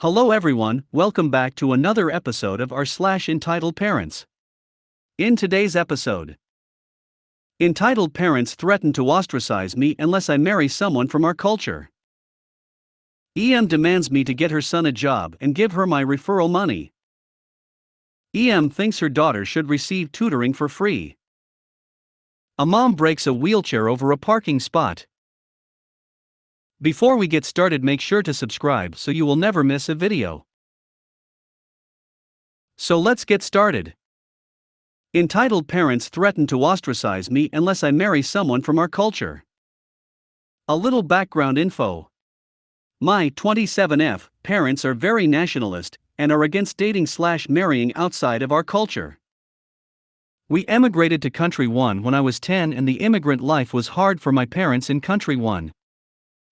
Hello everyone, welcome back to another episode of r/slash entitled parents. In today's episode, entitled parents threaten to ostracize me unless I marry someone from our culture. EM demands me to get her son a job and give her my referral money. EM thinks her daughter should receive tutoring for free. A mom breaks a wheelchair over a parking spot. Before we get started, make sure to subscribe so you will never miss a video. So let's get started. Entitled parents threaten to ostracize me unless I marry someone from our culture. A little background info. My 27F parents are very nationalist and are against dating/marrying outside of our culture. We emigrated to Country 1 when I was 10, and the immigrant life was hard for my parents in Country 1.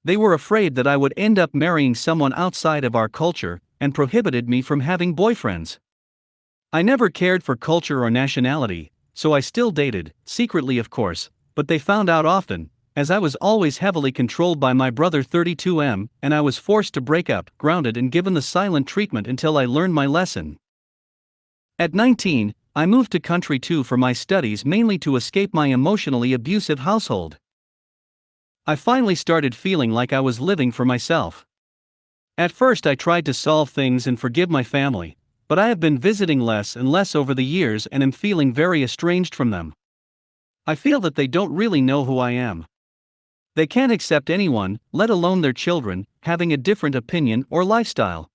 They were afraid that I would end up marrying someone outside of our culture and prohibited me from having boyfriends. I never cared for culture or nationality, so I still dated, secretly of course, but they found out often, as I was always heavily controlled by my brother 32M, and I was forced to break up, grounded and given the silent treatment until I learned my lesson. At 19, I moved to Country 2 for my studies, mainly to escape my emotionally abusive household. I finally started feeling like I was living for myself. At first I tried to solve things and forgive my family, but I have been visiting less and less over the years and am feeling very estranged from them. I feel that they don't really know who I am. They can't accept anyone, let alone their children, having a different opinion or lifestyle.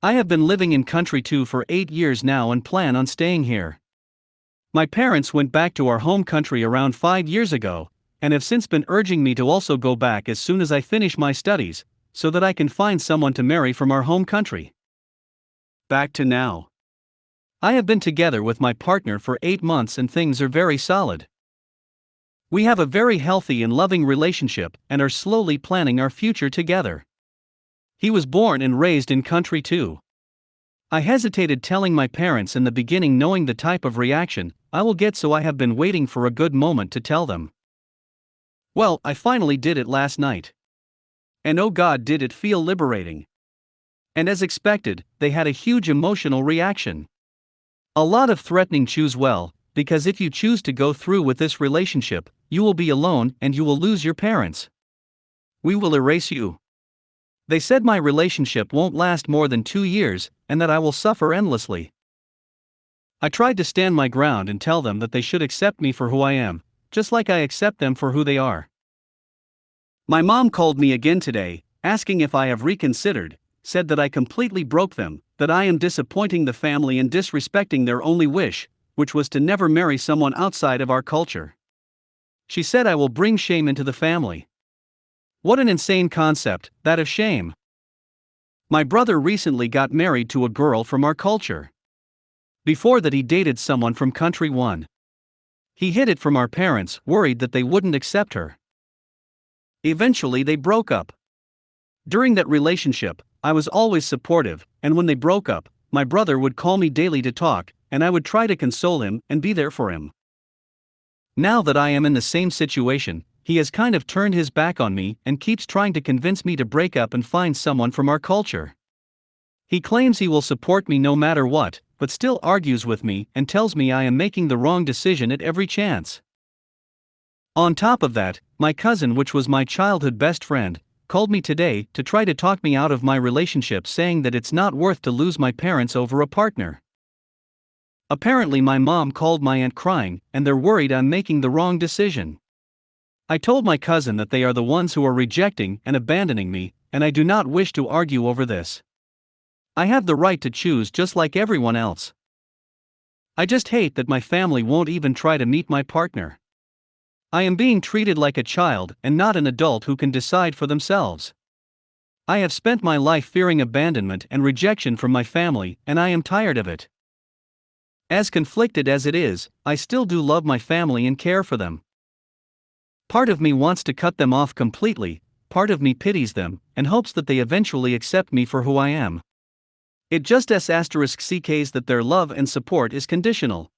I have been living in Country 2 for 8 years now and plan on staying here. My parents went back to our home country around 5 years ago, and have since been urging me to also go back as soon as I finish my studies, so that I can find someone to marry from our home country. Back to now. I have been together with my partner for 8 months and things are very solid. We have a very healthy and loving relationship and are slowly planning our future together. He was born and raised in Country 2. I hesitated telling my parents in the beginning, knowing the type of reaction I will get, so I have been waiting for a good moment to tell them. Well, I finally did it last night. And oh God, did it feel liberating. And as expected, they had a huge emotional reaction. A lot of threatening. Choose well, because if you choose to go through with this relationship, you will be alone and you will lose your parents. We will erase you. They said my relationship won't last more than 2 years and that I will suffer endlessly. I tried to stand my ground and tell them that they should accept me for who I am, just like I accept them for who they are. My mom called me again today, asking if I have reconsidered, said that I completely broke them, that I am disappointing the family and disrespecting their only wish, which was to never marry someone outside of our culture. She said I will bring shame into the family. What an insane concept, that of shame. My brother recently got married to a girl from our culture. Before that, he dated someone from Country 1. He hid it from our parents, worried that they wouldn't accept her. Eventually they broke up. During that relationship, I was always supportive, and when they broke up, my brother would call me daily to talk, and I would try to console him and be there for him. Now that I am in the same situation, he has kind of turned his back on me and keeps trying to convince me to break up and find someone from our culture. He claims he will support me no matter what, but still argues with me and tells me I am making the wrong decision at every chance. On top of that, my cousin, which was my childhood best friend, called me today to try to talk me out of my relationship, saying that it's not worth to lose my parents over a partner. Apparently my mom called my aunt crying, and they're worried I'm making the wrong decision. I told my cousin that they are the ones who are rejecting and abandoning me, and I do not wish to argue over this. I have the right to choose just like everyone else. I just hate that my family won't even try to meet my partner. I am being treated like a child and not an adult who can decide for themselves. I have spent my life fearing abandonment and rejection from my family, and I am tired of it. As conflicted as it is, I still do love my family and care for them. Part of me wants to cut them off completely, part of me pities them and hopes that they eventually accept me for who I am. It just *CKs that their love and support is conditional.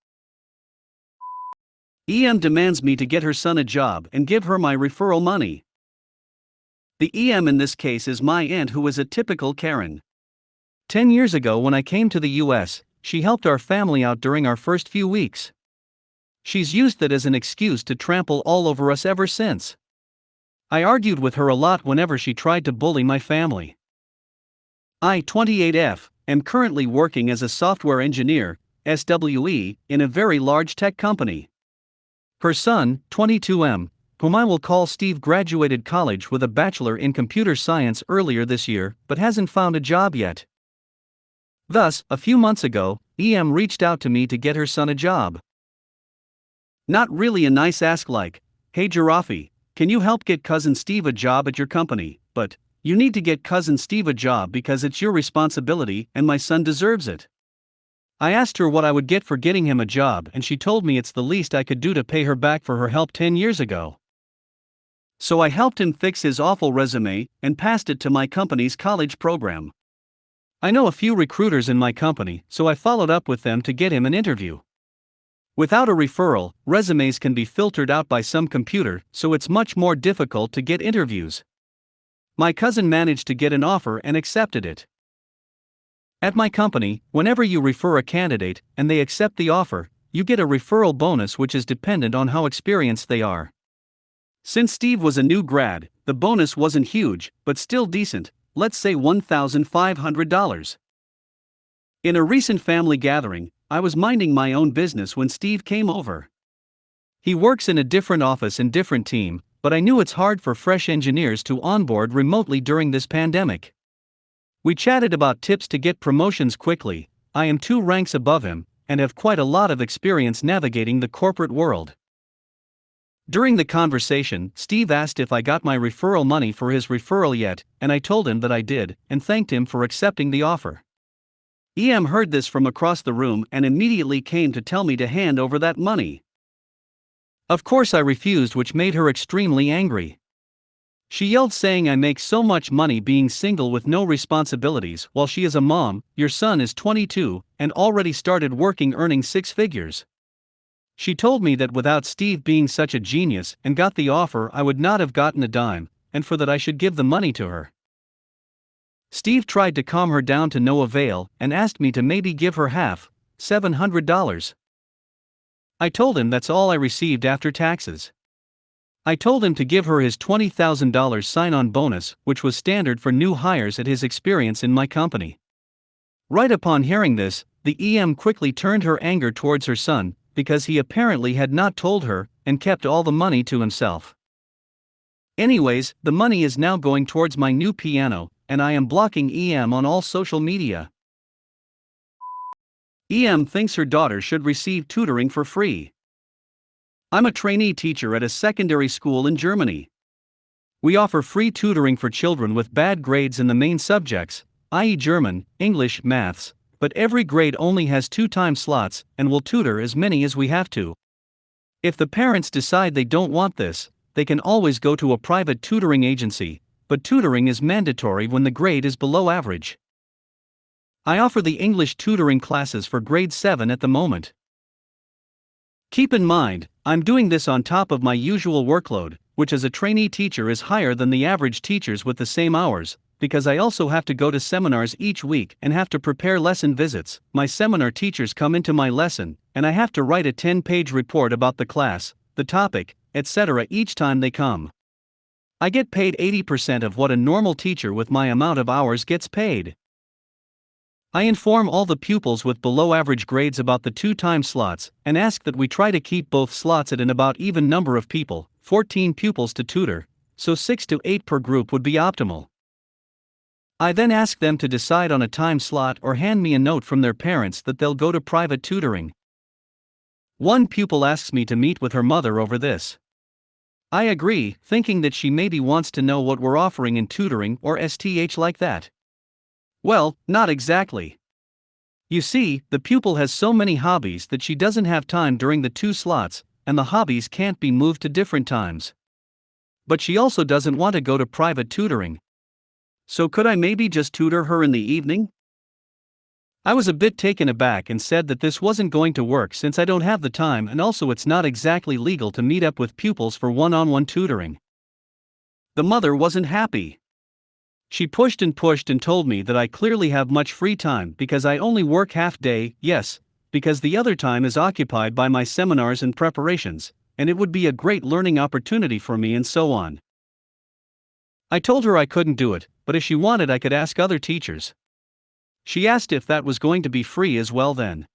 EM demands me to get her son a job and give her my referral money. The EM in this case is my aunt, who is a typical Karen. 10 years ago, when I came to the US, she helped our family out during our first few weeks. She's used that as an excuse to trample all over us ever since. I argued with her a lot whenever she tried to bully my family. I, 28F, am currently working as a software engineer, SWE, in a very large tech company. Her son, 22M, whom I will call Steve, graduated college with a bachelor in computer science earlier this year but hasn't found a job yet. Thus, a few months ago, EM reached out to me to get her son a job. Not really a nice ask like, "Hey Giraffe, can you help get cousin Steve a job at your company?" but, "You need to get cousin Steve a job because it's your responsibility and my son deserves it." I asked her what I would get for getting him a job, and she told me it's the least I could do to pay her back for her help 10 years ago. So I helped him fix his awful resume and passed it to my company's college program. I know a few recruiters in my company, so I followed up with them to get him an interview. Without a referral, resumes can be filtered out by some computer, so it's much more difficult to get interviews. My cousin managed to get an offer and accepted it. At my company, whenever you refer a candidate and they accept the offer, you get a referral bonus which is dependent on how experienced they are. Since Steve was a new grad, the bonus wasn't huge, but still decent, let's say $1,500. In a recent family gathering, I was minding my own business when Steve came over. He works in a different office and different team, but I knew it's hard for fresh engineers to onboard remotely during this pandemic. We chatted about tips to get promotions quickly. I am 2 ranks above him, and have quite a lot of experience navigating the corporate world. During the conversation, Steve asked if I got my referral money for his referral yet, and I told him that I did, and thanked him for accepting the offer. EM heard this from across the room and immediately came to tell me to hand over that money. Of course I refused, which made her extremely angry. She yelled, saying I make so much money being single with no responsibilities, while she is a mom. Your son is 22, and already started working, earning 6 figures. She told me that without Steve being such a genius and got the offer, I would not have gotten a dime, and for that I should give the money to her. Steve tried to calm her down to no avail and asked me to maybe give her half, $700. I told him that's all I received after taxes. I told him to give her his $20,000 sign-on bonus, which was standard for new hires at his experience in my company. Right upon hearing this, the EM quickly turned her anger towards her son, because he apparently had not told her, and kept all the money to himself. Anyways, the money is now going towards my new piano, and I am blocking EM on all social media. EM thinks her daughter should receive tutoring for free. I'm a trainee teacher at a secondary school in Germany. We offer free tutoring for children with bad grades in the main subjects, i.e. German, English, maths, but every grade only has 2 time slots, and will tutor as many as we have to. If the parents decide they don't want this, they can always go to a private tutoring agency, but tutoring is mandatory when the grade is below average. I offer the English tutoring classes for grade 7 at the moment. Keep in mind, I'm doing this on top of my usual workload, which as a trainee teacher is higher than the average teachers with the same hours, because I also have to go to seminars each week and have to prepare lesson visits. My seminar teachers come into my lesson, and I have to write a 10-page report about the class, the topic, etc. each time they come. I get paid 80% of what a normal teacher with my amount of hours gets paid. I inform all the pupils with below average grades about the 2 time slots, and ask that we try to keep both slots at an about even number of people, 14 pupils to tutor, so 6 to 8 per group would be optimal. I then ask them to decide on a time slot or hand me a note from their parents that they'll go to private tutoring. One pupil asks me to meet with her mother over this. I agree, thinking that she maybe wants to know what we're offering in tutoring or STH like that. Well, not exactly. You see, the pupil has so many hobbies that she doesn't have time during the 2 slots, and the hobbies can't be moved to different times. But she also doesn't want to go to private tutoring. So could I maybe just tutor her in the evening? I was a bit taken aback and said that this wasn't going to work since I don't have the time, and also it's not exactly legal to meet up with pupils for one-on-one tutoring. The mother wasn't happy. She pushed and told me that I clearly have much free time because I only work half day, yes, because the other time is occupied by my seminars and preparations, and it would be a great learning opportunity for me and so on. I told her I couldn't do it, but if she wanted I could ask other teachers. She asked if that was going to be free as well then.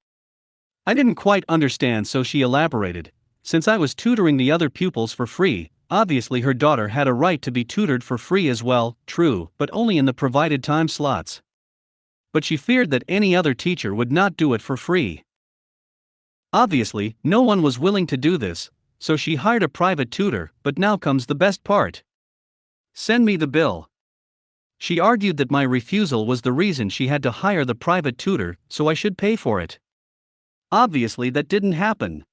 I didn't quite understand, so she elaborated. Since I was tutoring the other pupils for free, obviously her daughter had a right to be tutored for free as well, true, but only in the provided time slots. But she feared that any other teacher would not do it for free. Obviously, no one was willing to do this, so she hired a private tutor, but now comes the best part. Send me the bill. She argued that my refusal was the reason she had to hire the private tutor, so I should pay for it. Obviously that didn't happen.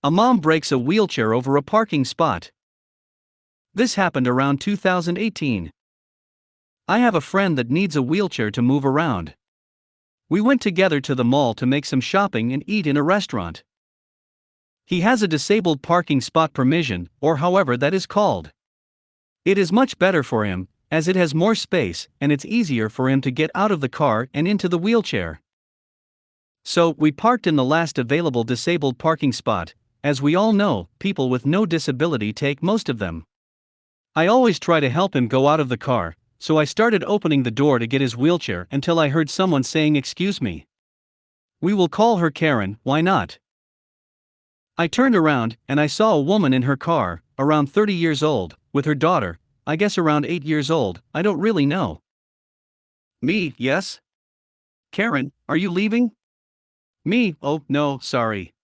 A mom breaks a wheelchair over a parking spot. This happened around 2018. I have a friend that needs a wheelchair to move around. We went together to the mall to make some shopping and eat in a restaurant. He has a disabled parking spot permission, or however that is called. It is much better for him, as it has more space and it's easier for him to get out of the car and into the wheelchair. So, we parked in the last available disabled parking spot. As we all know, people with no disability take most of them. I always try to help him go out of the car, so I started opening the door to get his wheelchair until I heard someone saying, "Excuse me." We will call her Karen, why not? I turned around and I saw a woman in her car, around 30 years old, with her daughter, I guess around 8 years old, I don't really know. Me, yes? Karen, are you leaving? Me, oh, no, sorry.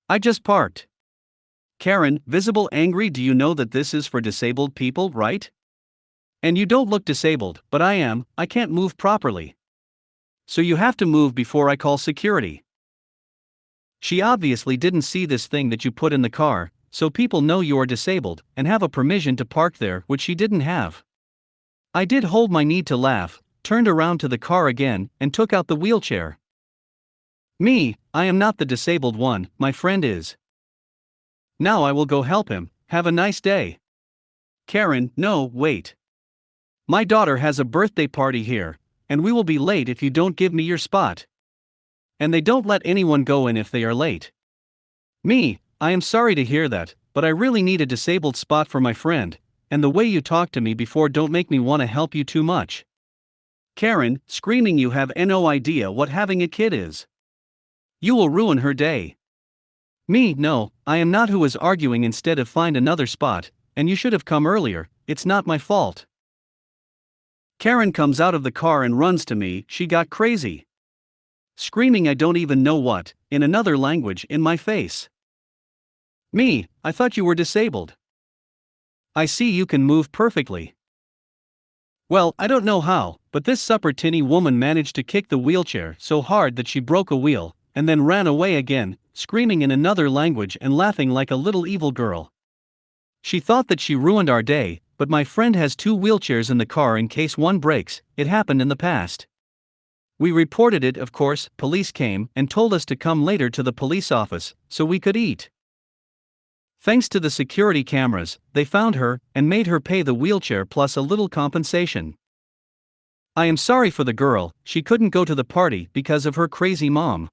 I just parked. Karen, visible angry, do you know that this is for disabled people, right? And you don't look disabled, but I am, I can't move properly. So you have to move before I call security. She obviously didn't see this thing that you put in the car, so people know you are disabled and have a permission to park there, which she didn't have. I did hold my need to laugh, turned around to the car again, and took out the wheelchair. Me, I am not the disabled one, my friend is. Now I will go help him, have a nice day. Karen, no, wait. My daughter has a birthday party here, and we will be late if you don't give me your spot. And they don't let anyone go in if they are late. Me, I am sorry to hear that, but I really need a disabled spot for my friend, and the way you talk to me before don't make me want to help you too much. Karen, screaming, you have no idea what having a kid is. You will ruin her day. Me, no, I am not, who is arguing, instead of find another spot, and you should have come earlier, it's not my fault. Karen comes out of the car and runs to me, she got crazy. Screaming I don't even know what, in another language, in my face. Me, I thought you were disabled. I see you can move perfectly. Well, I don't know how, but this super tinny woman managed to kick the wheelchair so hard that she broke a wheel, and then ran away again, screaming in another language and laughing like a little evil girl. She thought that she ruined our day, but my friend has 2 wheelchairs in the car in case one breaks, it happened in the past. We reported it, of course, police came and told us to come later to the police office, so we could eat. Thanks to the security cameras, they found her and made her pay the wheelchair plus a little compensation. I am sorry for the girl, she couldn't go to the party because of her crazy mom.